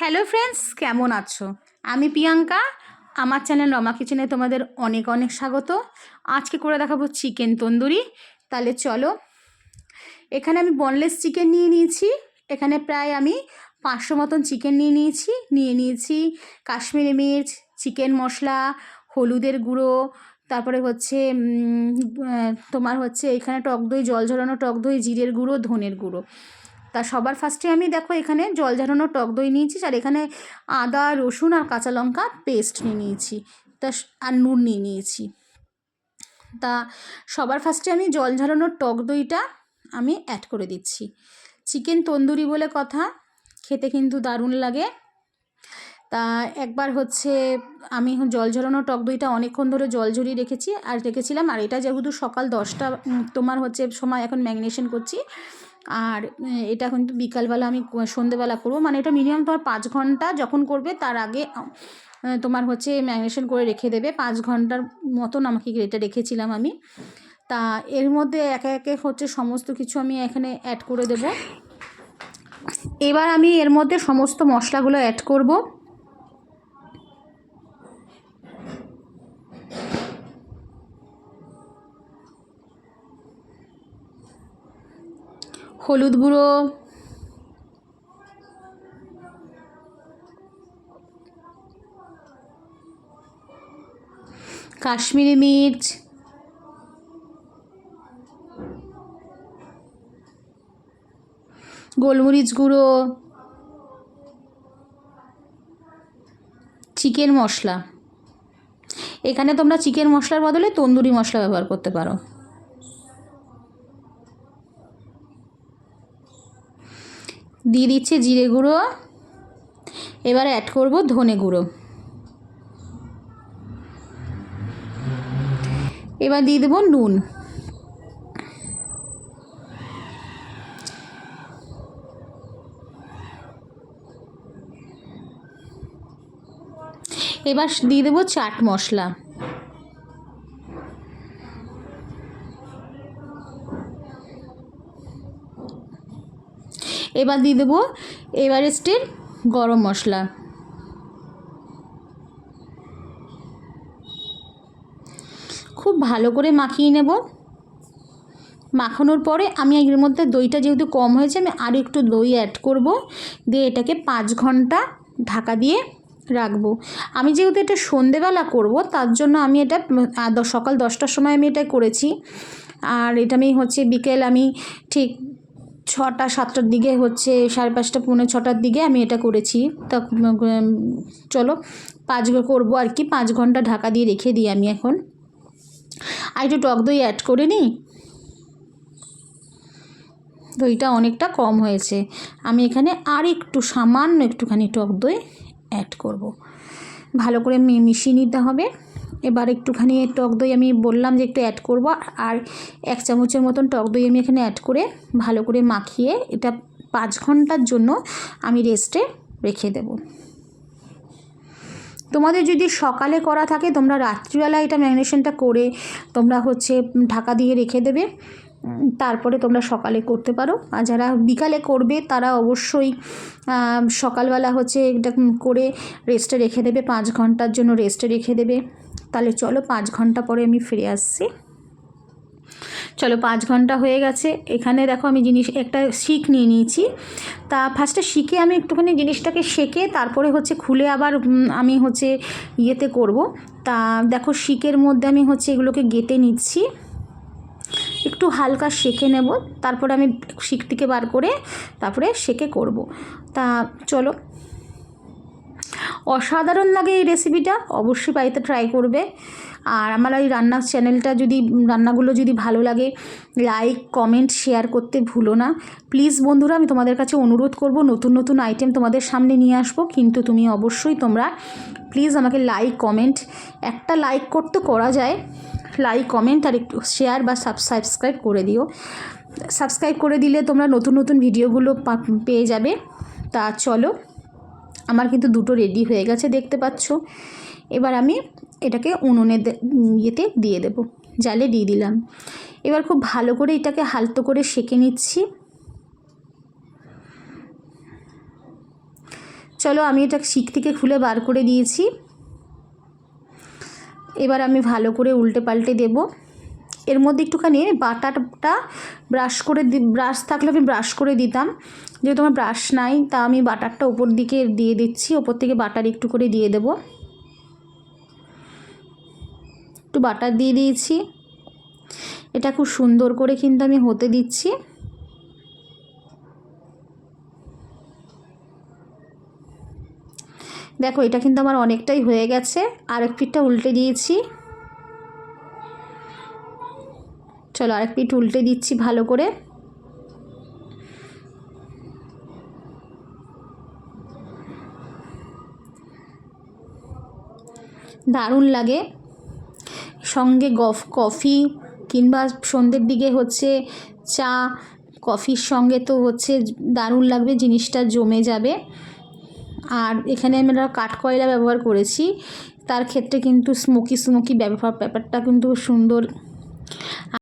Hello friends, কেমন আছো? আমি প্রিয়াঙ্কা। আমার চ্যানেল রমা কিচেনে তোমাদের অনেক অনেক স্বাগত। আজকে করে দেখাবো চিকেন তন্দুরি। তাহলে চলো। এখানে আমি বোনলেস চিকেন নিয়ে নিয়েছি। এখানে প্রায় আমি 500 মতন চিকেন নিয়ে নিয়েছি কাশ্মীরি মির্চ, চিকেন মশলা, হলুদের গুঁড়ো, তারপরে হচ্ছে তোমার হচ্ছে এখানে টক দই, জল ঝরানো টক দই, জিরের গুঁড়ো, ধনের গুঁড়ো। তা সবার ফার্স্টে আমি দেখো এখানে জল ঝরানো টক দই নিয়েছি, আর এখানে আদা, রসুন আর কাঁচা লঙ্কা পেস্ট নিয়েছি, তা আর নুন নিয়েছি। তা সবার ফার্স্টে আমি জল ঝরানো টক দইটা আমি অ্যাড করে দিচ্ছি। চিকেন তন্দুরি বলে কথা, খেতে কিন্তু দারুণ লাগে। তা একবার হচ্ছে আমি জল ঝরানো টক দইটা অনেকক্ষণ ধরে জল ঝরিয়ে রেখেছিলাম। আর এটা যেহেতু সকাল 10টা তোমার হচ্ছে সময় এখন ম্যারিনেশন করছি, আর এটা কিন্তু বিকালবেলা আমি সন্ধেবেলা করবো, মানে এটা মিনিমাম তোমার 5 ঘন্টা যখন করবে তার আগে তোমার হচ্ছে ম্যারিনেশন করে রেখে দেবে। 5 ঘন্টার মতন আমাকে এটা রেখেছিলাম আমি। তা এর মধ্যে একে একে হচ্ছে সমস্ত কিছু আমি এখানে অ্যাড করে দেব। এবার আমি এর মধ্যে সমস্ত মশলাগুলো অ্যাড করব। হলুদ গুঁড়ো, কাশ্মীরি মির্চ, গোলমরিচ গুঁড়ো, চিকেন মশলা। এখানে তোমরা চিকেন মশলার বদলে তন্দুরি মশলা ব্যবহার করতে পারো। দিয়ে দিচ্ছি জিরে গুঁড়ো। এবার অ্যাড করব ধনে গুঁড়ো। এবার দিয়ে দেবো নুন। এবার দিয়ে দেবো চাট মশলা। এবার দিয়ে দেবো এভারেস্টের গরম মশলা। খুব ভালো করে মাখিয়ে নেব। মাখানোর পরে আমি এর মধ্যে দইটা যেহেতু কম হয়েছে, আমি আরও একটু দই অ্যাড করব, দিয়ে এটাকে 5 ঘন্টা ঢাকা দিয়ে রাখবো। আমি যেহেতু এটা সন্ধেবেলা করব, তার জন্য আমি এটা সকাল 10টার সময় আমি এটা করেছি। আর এটা আমি হচ্ছে বিকেল আমি ঠিক 6টা 7টার দিকে হচ্ছে 5:30 পৌনে 6টার দিকে আমি এটা করেছি। তা চলো করবো আর কি, 5 ঘন্টা ঢাকা দিয়ে রেখে দিই আমি এখন। আর একটু টক দই অ্যাড করে নিই। দইটা অনেকটা কম হয়েছে, আমি এখানে আর একটু সামান্য একটুখানি টক দই অ্যাড করব। ভালো করে মিশিয়ে নিতে হবে। এবার একটুখানি টক দই আমি বললাম যে একটু অ্যাড করব, আর 1 চামচের মতন টক দই আমি এখানে অ্যাড করে ভালো করে মাখিয়ে এটা 5 ঘন্টার জন্য আমি রেস্টে রেখে দেব। তোমাদের যদি সকালে করা থাকে, তোমরা রাত্রিবেলা এটা ম্যারিনেশনটা করে তোমরা হচ্ছে ঢাকা দিয়ে রেখে দেবে, তারপরে তোমরা সকালে করতে পারো। আর যারা বিকালে করবে তারা অবশ্যই সকালবেলা হচ্ছে এটা করে রেস্টে রেখে দেবে, 5 ঘন্টার জন্য রেস্টে রেখে দেবে। তাহলে চলো 5 ঘন্টা পরে আমি ফিরে আসছি। চলো 5 ঘন্টা হয়ে গেছে। এখানে দেখো আমি একটা শিক নিয়ে নিয়েছি। তা ফার্স্টে শিকে আমি একটুখানি জিনিসটাকে সেকে তারপরে হচ্ছে খুলে আবার আমি হচ্ছে ইয়েতে করব। তা দেখো শিকের মধ্যে আমি হচ্ছে এগুলোকে গেঁথে নিচ্ছি, একটু হালকা সেকে নেব, তারপরে আমি শিক থেকে বার করে তারপরে সেকে করব। তা চলো, অসাধারণ লাগে এই রেসিপিটা, অবশ্যই বাড়িতে ট্রাই করবে। আর আমার এই রান্নাগুলো যদি ভালো লাগে, লাইক কমেন্ট শেয়ার করতে ভুলো না প্লিজ বন্ধুরা। আমি তোমাদের কাছে অনুরোধ করব, নতুন নতুন আইটেম তোমাদের সামনে নিয়ে আসবো, কিন্তু তোমরা প্লিজ আমাকে লাইক কমেন্ট, একটা লাইক করতে করা যায়, লাইক কমেন্ট আর একটু শেয়ার বা সাবস্ক্রাইব করে দিও। সাবস্ক্রাইব করে দিলে তোমরা নতুন নতুন ভিডিওগুলো পেয়ে যাবে। তা চলো, আমার কিন্তু দুটো রেডি হয়ে গেছে দেখতে পাচ্ছ। এবার আমি এটাকে উনুনে ইয়েতে দিয়ে দেব, জালে দিয়ে দিলাম। এবার খুব ভালো করে এটাকে হালতো করে সেঁকে নিচ্ছি। চলো আমি এটা শিক থেকে খুলে বার করে দিয়েছি। এবার আমি ভালো করে উল্টে পাল্টে দেব। এর মধ্যে একটুখানি বাটারটা ব্রাশ থাকলে আমি ব্রাশ করে দিতাম, যেহেতু আমার ব্রাশ নাই তা আমি বাটারটা ওপর দিকে দিয়ে দিচ্ছি। ওপর থেকে বাটার একটু করে দিয়ে দেব। একটু বাটার দিয়ে দিয়েছি। এটা খুব সুন্দর করে কিন্তু আমি হতে দিচ্ছি। দেখো এটা কিন্তু আমার অনেকটাই হয়ে গেছে। আরেক পিঠটা উল্টে দিয়েছি। চলো আরেক পিঠ উল্টে দিচ্ছি ভালো করে। দারুণ লাগে, সঙ্গে কফি কিংবা সন্ধ্যের দিকে হচ্ছে চা কফির সঙ্গে তো হচ্ছে দারুণ লাগবে, জিনিসটা জমে যাবে। আর এখানে আমরা কাঠকয়লা ব্যবহার করেছি, তার ক্ষেত্রে কিন্তু স্মোকি ব্যাপারটা কিন্তু সুন্দর